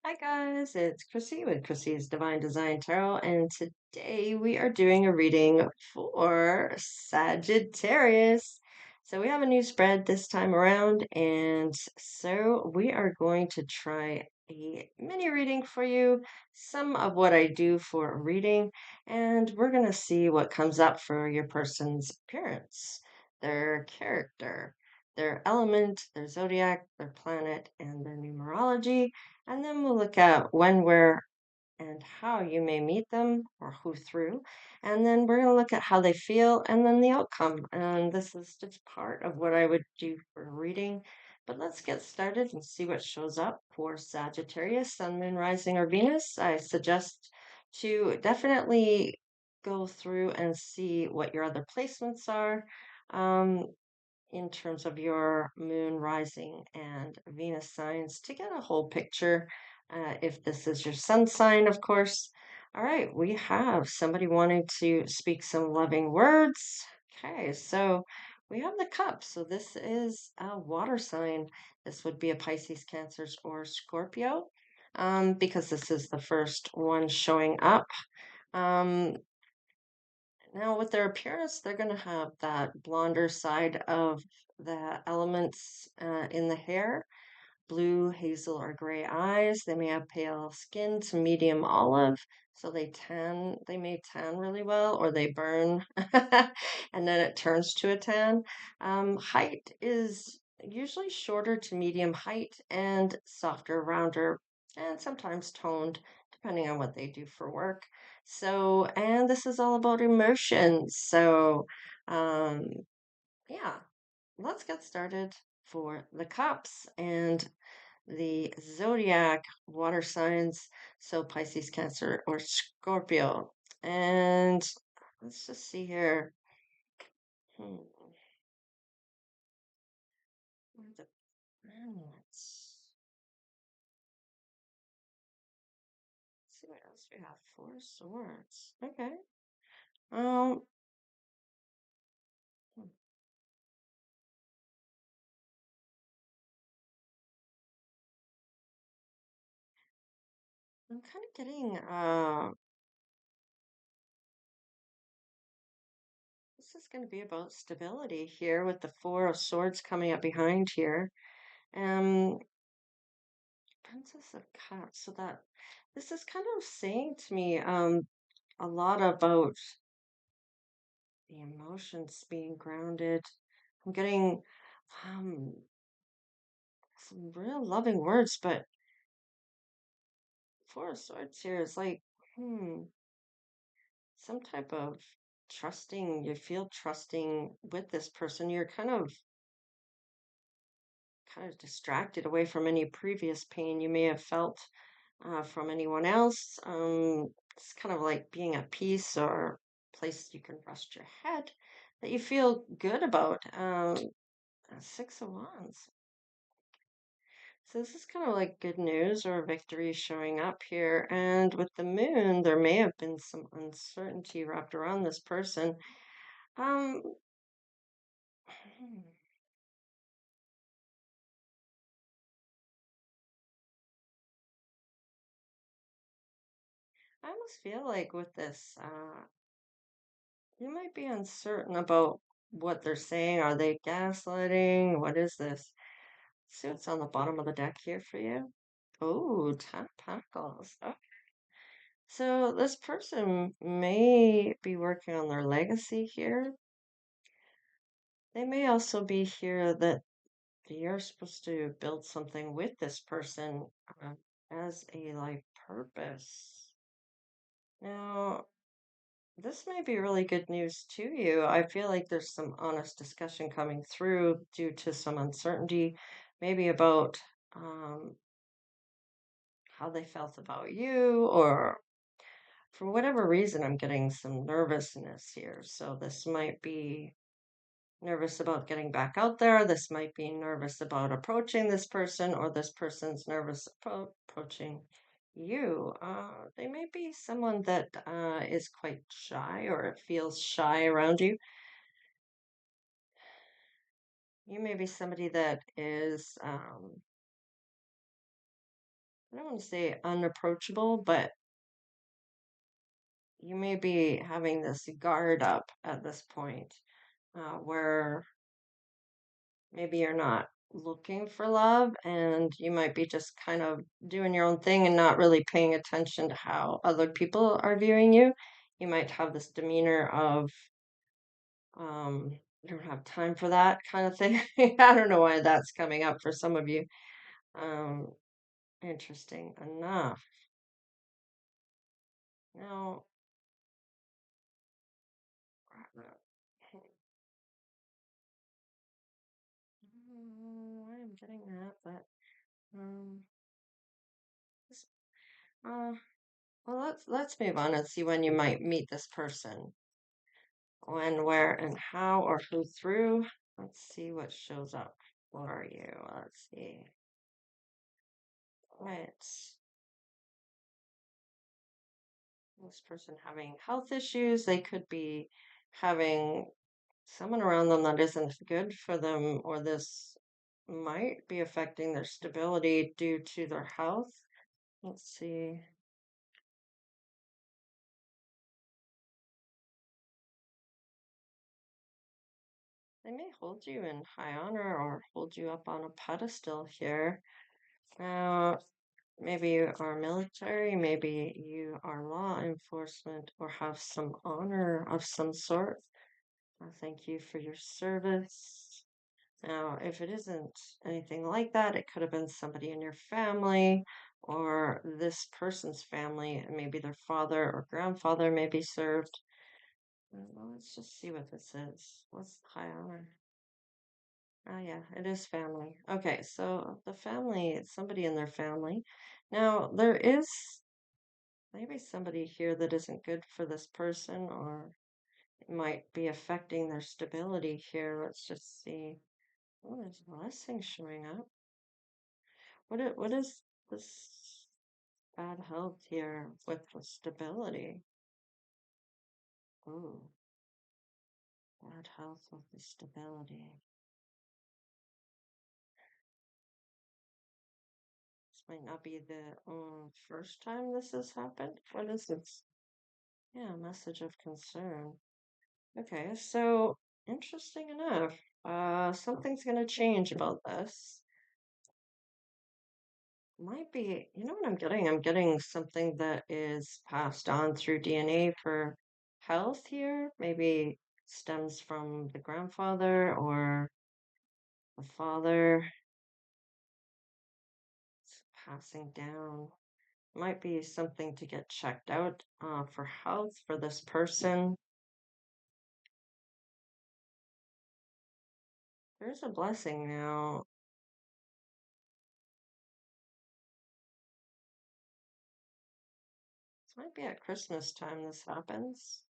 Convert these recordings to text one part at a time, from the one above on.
Hi guys, it's Chrissy with Chrissy's Divine Design Tarot, and today we are doing a reading for Sagittarius. So we have a new spread this time around, and so we are going to try a mini reading for you, some of what I do for a reading, and we're going to see what comes up for your person's appearance, their character, their element, their zodiac, their planet, and their numerology. And then we'll look at when, where, and how you may meet them or who through. And then we're going to look at how they feel and then the outcome. And this is just part of what I would do for a reading. But let's get started and see what shows up for Sagittarius, Sun, Moon, Rising, or Venus. I suggest to definitely go through and see what your other placements are. In terms of your moon, rising, and Venus signs to get a whole picture. If this is your sun sign, of course. All right, we have somebody wanting to speak some loving words. Okay, so we have the cup. So this is a water sign. This would be a Pisces, Cancer, or Scorpio, because this is the first one showing up. Um, Now, with their appearance, they're going to have that blonder side of the elements in the hair, blue, hazel, or gray eyes. They may have pale skin to medium olive, so they may tan really well, or they burn, and then it turns to a tan. Height is usually shorter to medium height and softer, rounder, and sometimes toned, depending on what they do for work. So, and this is all about emotions. So, um, yeah, let's get started for the cups and the zodiac water signs. So, Pisces, Cancer, or Scorpio. And let's just see here. Hmm, where are the planets? Let's see what else we have. Four swords. Okay. Um, hmm, I'm kind of getting this is going to be about stability here with the Four of Swords coming up behind here. Um, Princess of Cups. So that this is kind of saying to me a lot about the emotions being grounded. I'm getting um some real loving words, but Four of Swords here is like, some type of trusting. You feel trusting with this person. You're kind of distracted away from any previous pain you may have felt from anyone else. It's kind of like being at peace or a place you can rest your head that you feel good about. Six of Wands. So this is kind of like good news or victory showing up here. And with the moon, there may have been some uncertainty wrapped around this person. Um, I almost feel like with this, you might be uncertain about what they're saying. Are they gaslighting? What is this? See what's on the bottom of the deck here for you. Oh, 10 Pentacles. Oh. So this person may be working on their legacy here. They may also be here that you're supposed to build something with this person as a life purpose. Now, this may be really good news to you. I feel like there's some honest discussion coming through due to some uncertainty, maybe about how they felt about you, or for whatever reason, I'm getting some nervousness here. So this might be nervous about getting back out there. This might be nervous about approaching this person, or this person's nervous approaching you. They may be someone that is quite shy or feels shy around you. You may be somebody that is I don't want to say unapproachable, but you may be having this guard up at this point, where maybe you're not looking for love and you might be just kind of doing your own thing and not really paying attention to how other people are viewing you. You might have this demeanor of, I don't have time for that kind of thing. I don't know why that's coming up for some of you. Um, Interesting enough. Now, I'm getting that, but um, this- uh, well, let's move on and see when you might meet this person. When, where, and how, or who through. Let's see what shows up for you. Let's see. Right. This person having health issues. They could be having someone around them that isn't good for them, or this might be affecting their stability due to their health. Let's see. They may hold you in high honor or hold you up on a pedestal here. Now, maybe you are military, maybe you are law enforcement, or have some honor of some sort. Thank you for your service. Now, if it isn't anything like that, it could have been somebody in your family or this person's family, and maybe their father or grandfather may be served. Well, let's just see what this is. What's the high honor? Oh, yeah, it is family. Okay, so the family, it's somebody in their family. Now, there is maybe somebody here that isn't good for this person, or it might be affecting their stability here. Let's just see. Oh, there's blessings showing up. What is this bad health here with the stability? Oh, bad health with the stability. This might not be the first time this has happened. What is this? Yeah, message of concern. Okay, so interesting enough. Something's gonna change about this. Might be, you know what I'm getting? I'm getting something that is passed on through DNA for health here. Maybe stems from the grandfather or the father. It's passing down. Might be something to get checked out for health for this person. There's a blessing now. This might be at Christmas time this happens.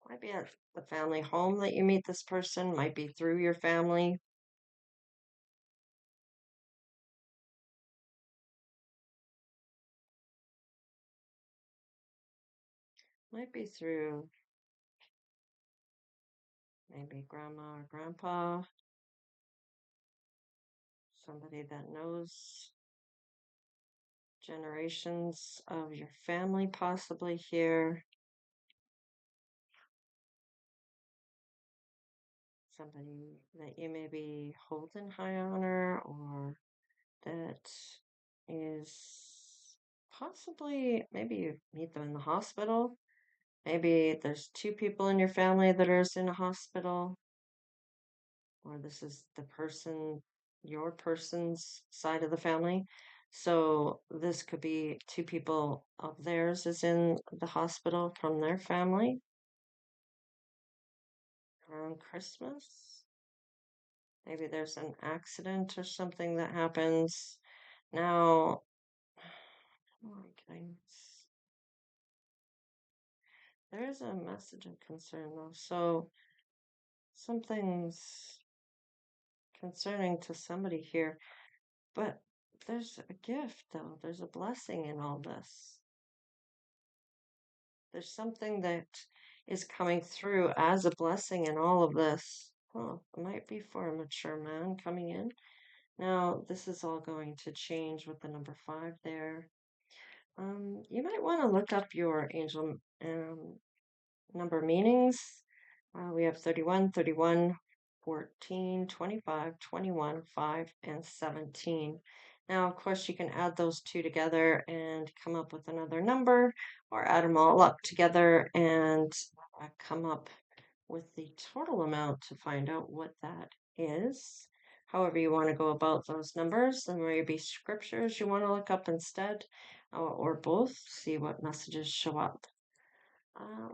Might be at the family home that you meet this person, might be through your family. Might be through maybe grandma or grandpa, somebody that knows generations of your family possibly here, somebody that you maybe hold in high honor or that is possibly, maybe you meet them in the hospital. Maybe there's two people in your family that are in a hospital, or this is the person, your person's side of the family. So this could be two people of theirs is in the hospital from their family around Christmas. Maybe there's an accident or something that happens. Now, oh my goodness. There is a message of concern though. So something's concerning to somebody here. But there's a gift, though. There's a blessing in all this. There's something that is coming through as a blessing in all of this. Oh, it might be for a mature man coming in. Now, this is all going to change with the number five there. You might want to look up your angel number meanings. We have 31, 31, 14, 25, 21, 5, and 17. Now, of course, you can add those two together and come up with another number, or add them all up together and come up with the total amount to find out what that is. However, you want to go about those numbers, and maybe scriptures you want to look up instead, or both, see what messages show up.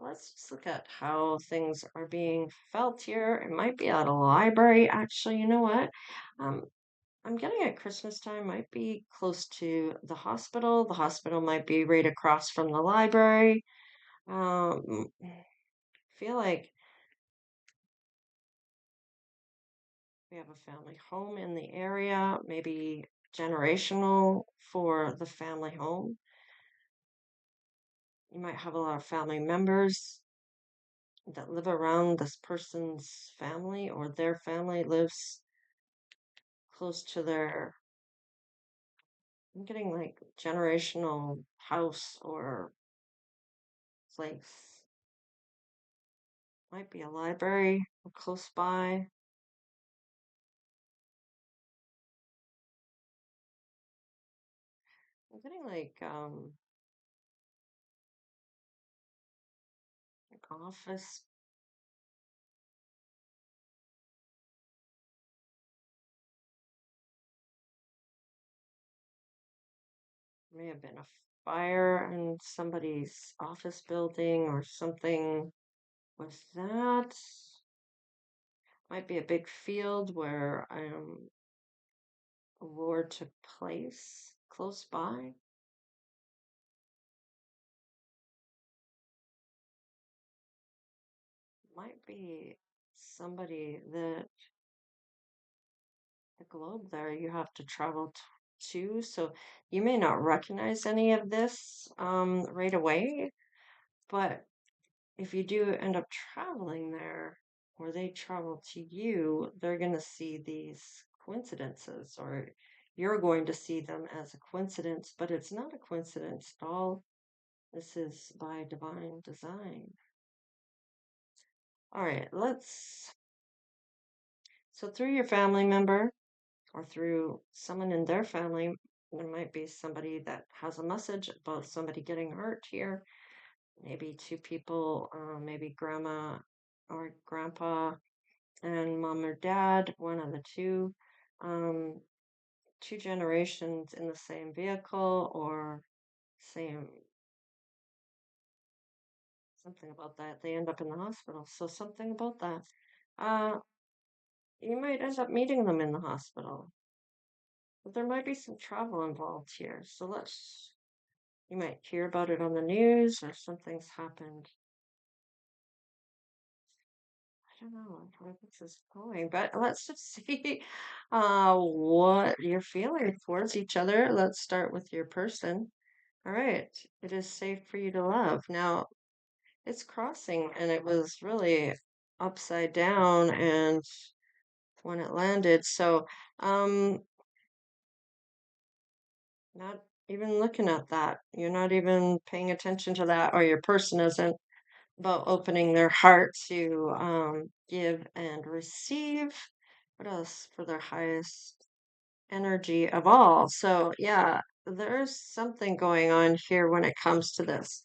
Let's just look at how things are being felt here. It might be at a library, actually. You know what? Um, I'm getting at Christmas time, might be close to the hospital. The hospital might be right across from the library. Feel like we have a family home in the area, maybe generational for the family home. You might have a lot of family members that live around this person's family, or their family lives close to their, I'm getting like generational house or place. Might be a library close by. I'm getting like office. May have been a fire in somebody's office building or something with that. Might be a big field where a war took place close by. Might be somebody that the globe there you have to travel to, so you may not recognize any of this right away, but if you do end up traveling there, or they travel to you, they're going to see these coincidences, or you're going to see them as a coincidence, but it's not a coincidence at all. This is by divine design. All right, so through your family member or through someone in their family, there might be somebody that has a message about somebody getting hurt here. Maybe two people, maybe grandma or grandpa and mom or dad, one of the two, um, two generations in the same vehicle or same something about that. They end up in the hospital. So something about that. Uh, you might end up meeting them in the hospital. But there might be some travel involved here. So you might hear about it on the news or something's happened. I don't know where this is going, but let's just see what you're feeling towards each other. Let's start with your person. All right. It is safe for you to love. Now, it's crossing and it was really upside down and when it landed. So, um, not even looking at that. You're not even paying attention to that, or your person isn't about opening their heart to give and receive. What else for their highest energy of all? So, yeah, there's something going on here when it comes to this.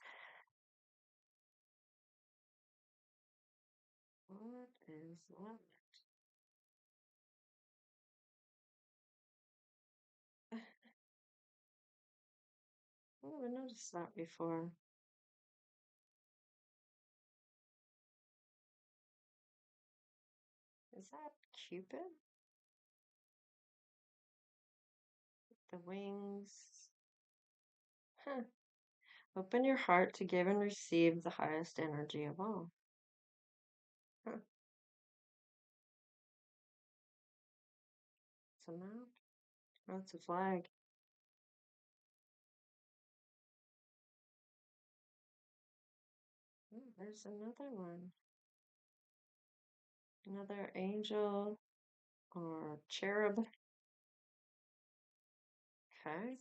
What is that? Oh, I noticed that before. Is that Cupid? The wings? Huh. Open your heart to give and receive the highest energy of all. Huh. It's a map. Oh, it's a flag. Oh, there's another one. Another angel or cherub. Okay.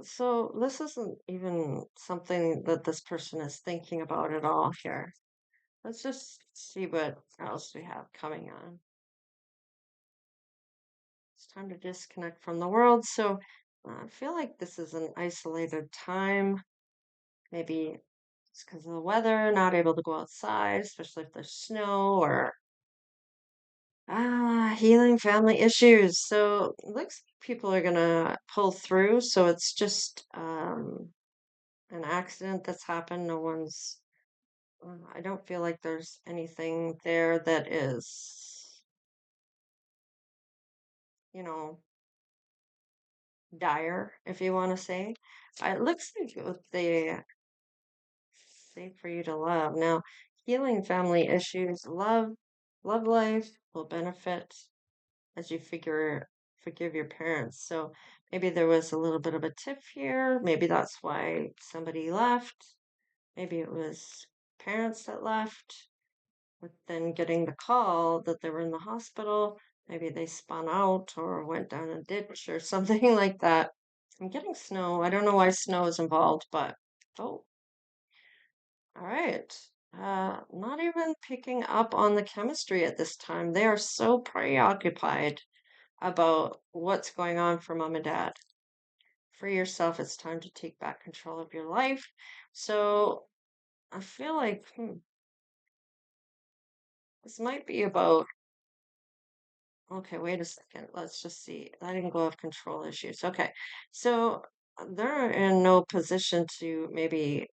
So this isn't even something that this person is thinking about at all here. Let's just see what else we have coming on. It's time to disconnect from the world. So I feel like this is an isolated time. Maybe it's because of the weather, not able to go outside, especially if there's snow or healing family issues. So it looks like people are gonna pull through. So it's just an accident that's happened. No one's, I don't feel like there's anything there that is, you know, dire, if you want to say. It looks like what they say for you to love. Now, healing family issues, love life will benefit as you forgive your parents. So maybe there was a little bit of a tiff here. Maybe that's why somebody left. Maybe it was parents that left. But then getting the call that they were in the hospital, maybe they spun out or went down a ditch or something like that. I'm getting snow. I don't know why snow is involved, but oh, all right. Not even picking up on the chemistry at this time. They are so preoccupied about what's going on for mom and dad. For yourself, it's time to take back control of your life. So I feel like this might be about. Okay, wait a second. Let's just see. Letting go of control issues. Okay, so they're in no position to maybe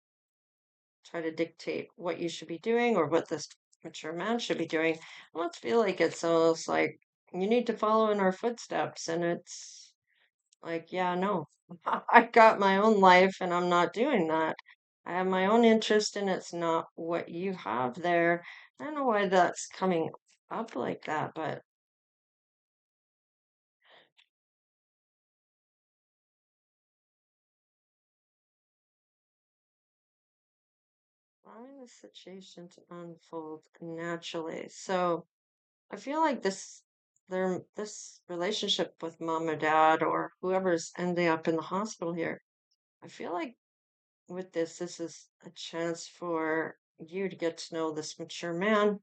try to dictate what you should be doing or what this mature man should be doing. I almost feel like it's almost like you need to follow in our footsteps, and it's like, yeah, no, I got my own life and I'm not doing that. I have my own interest and it's not what you have there. I don't know why that's coming up like that, but allowing the situation to unfold naturally. So I feel like this relationship with mom or dad or whoever's ending up in the hospital here, I feel like with this is a chance for you to get to know this mature man.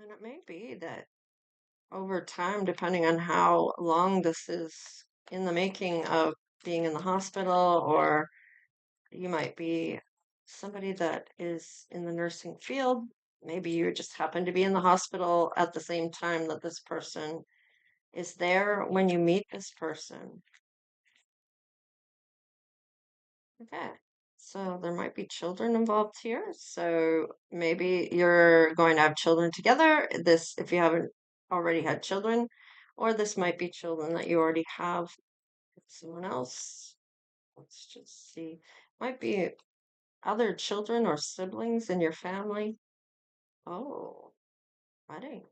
And it may be that over time, depending on how long this is in the making of being in the hospital, or you might be somebody that is in the nursing field. Maybe you just happen to be in the hospital at the same time that this person is there when you meet this person. Okay. So there might be children involved here. So maybe you're going to have children together. This, if you haven't already had children, or this might be children that you already have with someone else. Let's just see. Might be other children or siblings in your family. Oh, wedding.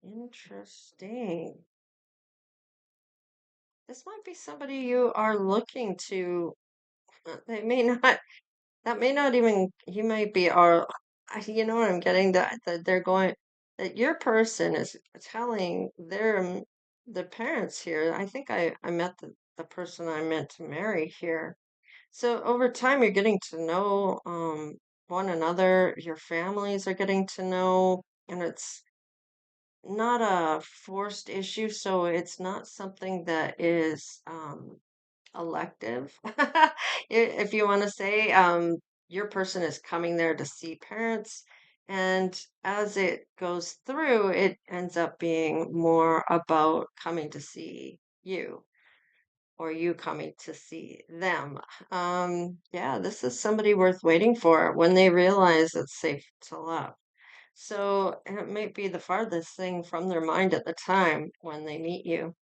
Interesting. This might be somebody you are looking to. They may not. That may not even, he might be our, you know what I'm getting, that they're going, that your person is telling the parents here. I think I met the person I meant to marry here. So over time, you're getting to know one another, your families are getting to know, and it's not a forced issue, so it's not something that is elective, if you want to say. Your person is coming there to see parents, and as it goes through, it ends up being more about coming to see you or you coming to see them. Yeah, this is somebody worth waiting for when they realize it's safe to love. So it might be the farthest thing from their mind at the time when they meet you.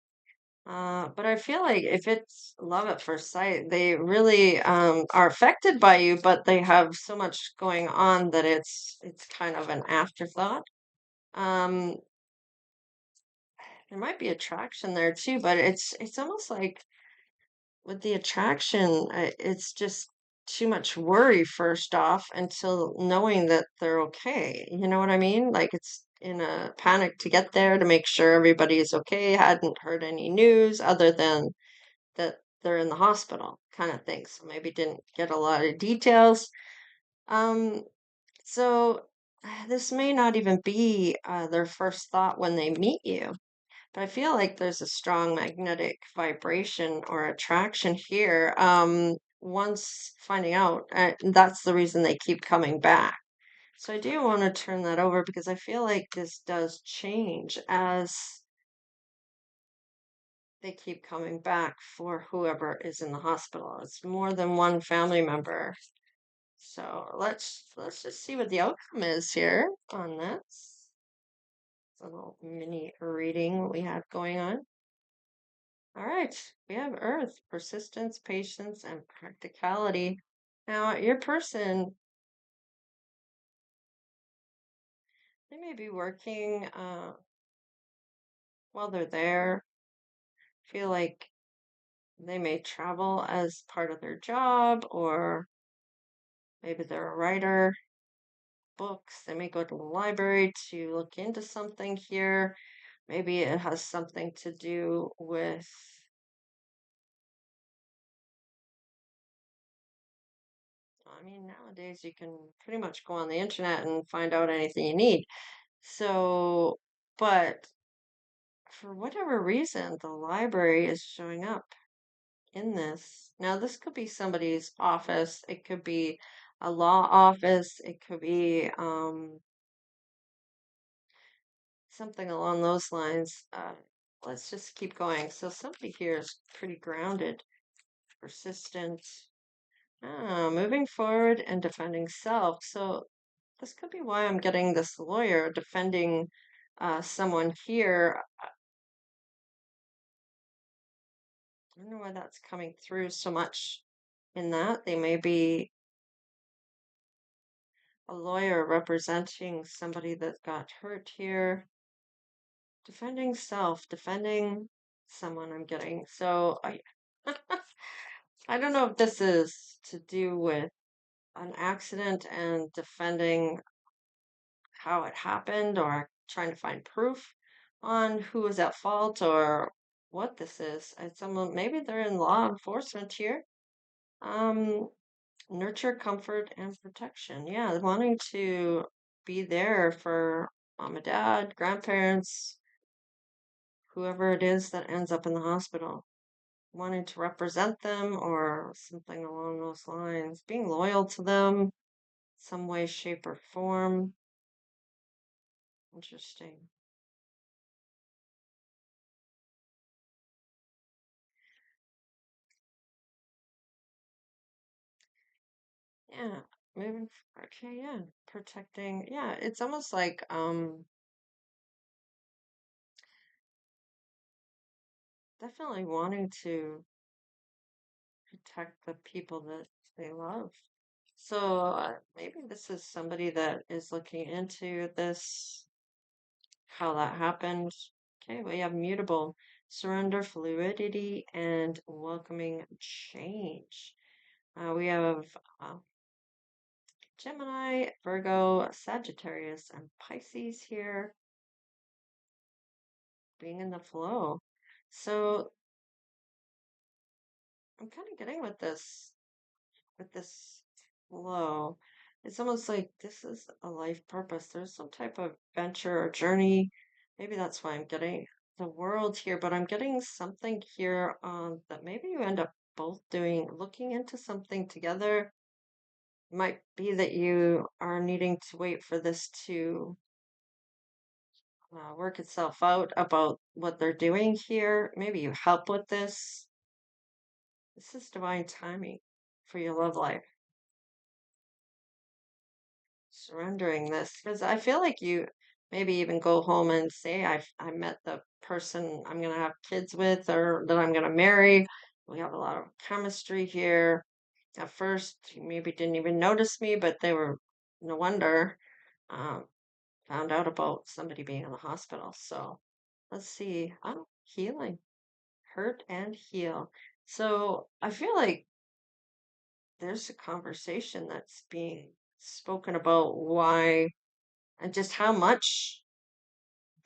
But I feel like if it's love at first sight, they really are affected by you, but they have so much going on that it's kind of an afterthought. Um, there might be attraction there too, but it's almost like with the attraction, it's just. too much worry first off until knowing that they're okay. You know what I mean? Like it's in a panic to get there to make sure everybody is okay. Hadn't heard any news other than that they're in the hospital kind of thing. So maybe didn't get a lot of details. Um, so this may not even be their first thought when they meet you, but I feel like there's a strong magnetic vibration or attraction here. Once finding out, that's the reason they keep coming back. So I do want to turn that over because I feel like this does change as they keep coming back for whoever is in the hospital. It's more than one family member. So let's just see what the outcome is here on this. It's a little mini reading we have going on. All right, we have Earth, persistence, patience, and practicality. Now, your person, they may be working while they're there, feel like they may travel as part of their job, or maybe they're a writer, books. They may go to the library to look into something here. Maybe it has something to do with, I mean, nowadays you can pretty much go on the internet and find out anything you need. So, but for whatever reason, the library is showing up in this. Now, this could be somebody's office, it could be a law office, it could be something along those lines. Let's just keep going. So, somebody here is pretty grounded, persistent, moving forward and defending self. So, this could be why I'm getting this lawyer defending someone here. I don't know why that's coming through so much in that. They may be a lawyer representing somebody that got hurt here. Defending self, defending someone I'm getting. So I don't know if this is to do with an accident and defending how it happened or trying to find proof on who was at fault or what this is. It's someone maybe they're in law enforcement here. Um, Nurture, comfort, and protection. Yeah, wanting to be there for mom and dad, grandparents, whoever it is that ends up in the hospital. Wanting to represent them or something along those lines. Being loyal to them, some way, shape, or form. Interesting. Yeah, moving. Okay, yeah, protecting. Yeah, it's almost like definitely wanting to protect the people that they love. So maybe this is somebody that is looking into this, how that happened. Okay, we have mutable, surrender, fluidity, and welcoming change. We have uh, Gemini, Virgo, Sagittarius, and Pisces here being in the flow. So I'm kind of getting with this flow. It's almost like this is a life purpose. There's some type of venture or journey. Maybe that's why I'm getting the world here, but I'm getting something here that maybe you end up both doing, looking into something together. Might be that you are needing to wait for this to work itself out about what they're doing here. Maybe you help with this. This is divine timing for your love life. Surrendering this because I feel like you maybe even go home and say I met the person I'm gonna have kids with or that I'm gonna marry. We have a lot of chemistry here. At first, you maybe didn't even notice me, but they were no wonder. Um, Found out about somebody being in the hospital. So let's see. Oh, healing, hurt and heal. So I feel like there's a conversation that's being spoken about why and just how much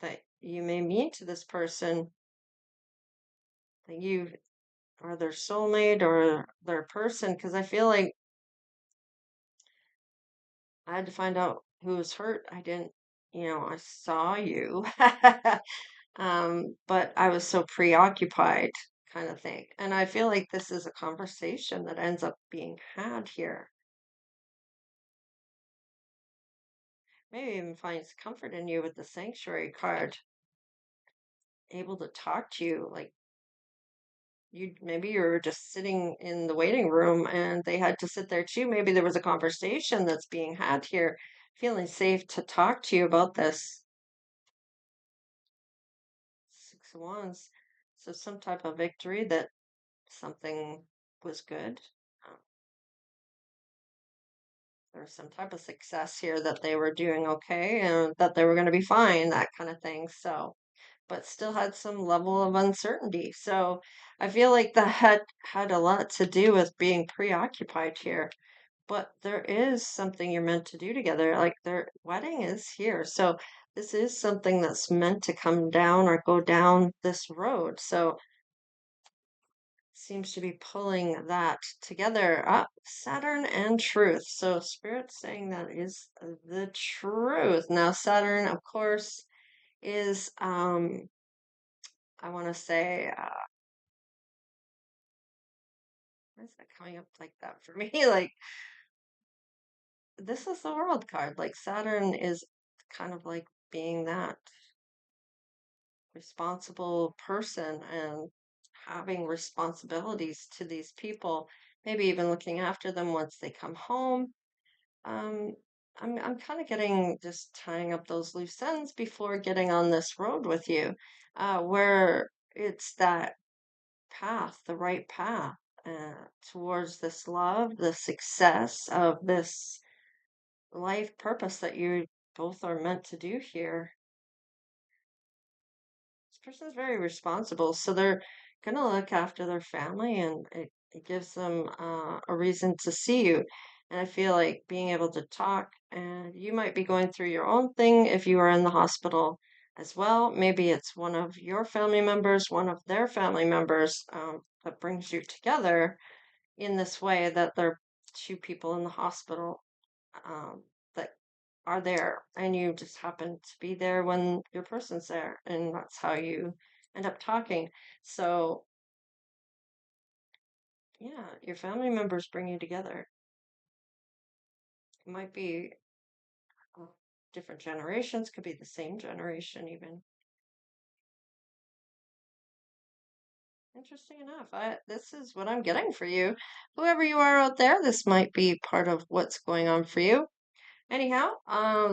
that you may mean to this person, that you are their soulmate or their person. Because I feel like I had to find out who was hurt. I didn't, I saw you, but I was so preoccupied, kind of thing. And I feel like this is a conversation that ends up being had here. Maybe even finds comfort in you with the sanctuary card, able to talk to you like you maybe you're just sitting in the waiting room and they had to sit there too. Maybe there was a conversation that's being had here, feeling safe to talk to you about this. Six of Wands. So some type of victory that something was good. Um, there was some type of success here that they were doing okay and that they were going to be fine, that kind of thing. So, but still had some level of uncertainty. So I feel like that had a lot to do with being preoccupied here. But there is something you're meant to do together. Like their wedding is here. So this is something that's meant to come down or go down this road. So seems to be pulling that together up. Saturn and truth. So Spirit's saying that is the truth. Now Saturn, of course, is I want to say why is that coming up like that for me? Like this is the world card. Like Saturn is kind of like being that responsible person and having responsibilities to these people, maybe even looking after them once they come home. Um, I'm kind of getting just tying up those loose ends before getting on this road with you, where it's that path, the right path, towards this love, the success of this life purpose that you both are meant to do here. This person's very responsible, so they're gonna look after their family, and it gives them a reason to see you. And I feel like being able to talk, and you might be going through your own thing if you are in the hospital as well. Maybe it's one of your family members, one of their family members, that brings you together in this way that they're two people in the hospital, that are there and you just happen to be there when your person's there and that's how you end up talking. So yeah, your family members bring you together. It might be uh, different generations, could be the same generation even. Interesting enough, this is what I'm getting for you. Whoever you are out there, this might be part of what's going on for you. Anyhow,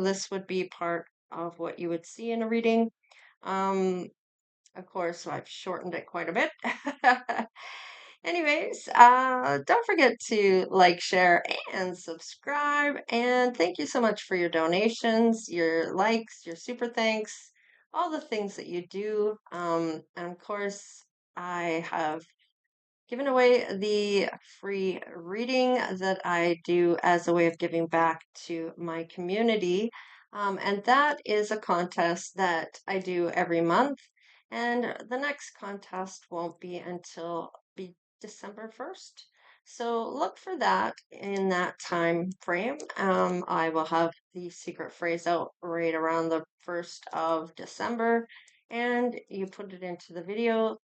this would be part of what you would see in a reading. Um, Of course, I've shortened it quite a bit. Anyways, don't forget to like, share, and subscribe. And thank you so much for your donations, your likes, your super thanks, all the things that you do. And of course, I have given away the free reading that I do as a way of giving back to my community. And that is a contest that I do every month. And the next contest won't be until December 1st. So look for that in that time frame. I will have the secret phrase out right around the 1st of December. And you put it into the video,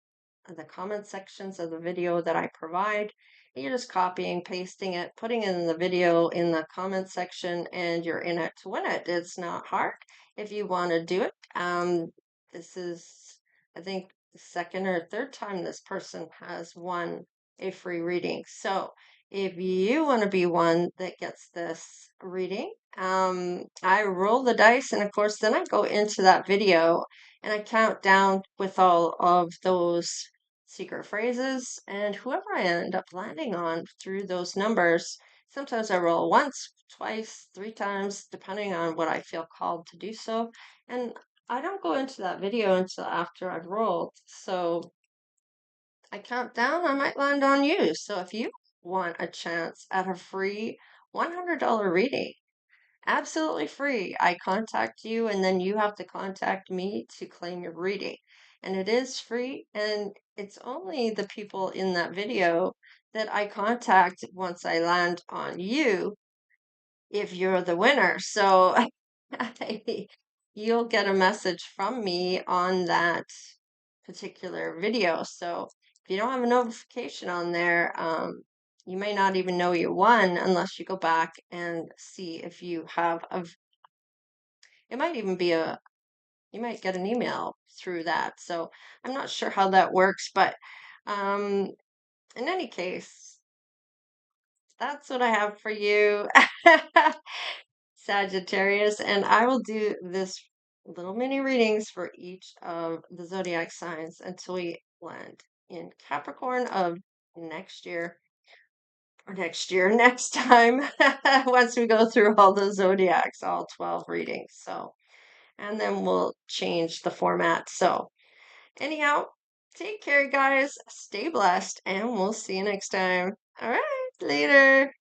the comment sections of the video that I provide. You're just copying, pasting it, putting it in the video in the comment section, and you're in it to win it. It's not hard if you want to do it. This is, I think, the second or third time this person has won a free reading. So if you want to be one that gets this reading, I roll the dice, and of course, then I go into that video and I count down with all of those secret phrases, and whoever I end up landing on through those numbers, sometimes I roll once, twice, three times, depending on what I feel called to do so. And I don't go into that video until after I've rolled. So I count down, I might land on you. So if you want a chance at a free $100 reading. Absolutely free. I contact you and then you have to contact me to claim your reading. And it is free and it's only the people in that video that I contact once I land on you if you're the winner. So you'll get a message from me on that particular video. So if you don't have a notification on there, you may not even know you won unless you go back and see if you have it might even be you might get an email through that. So I'm not sure how that works, but um, in any case, that's what I have for you, Sagittarius, and I will do this little mini readings for each of the zodiac signs until we land in Capricorn of next year, or next time, once we go through all the zodiacs, all 12 readings. So, and then we'll change the format. So, anyhow, take care, guys. Stay blessed, and we'll see you next time. All right, later.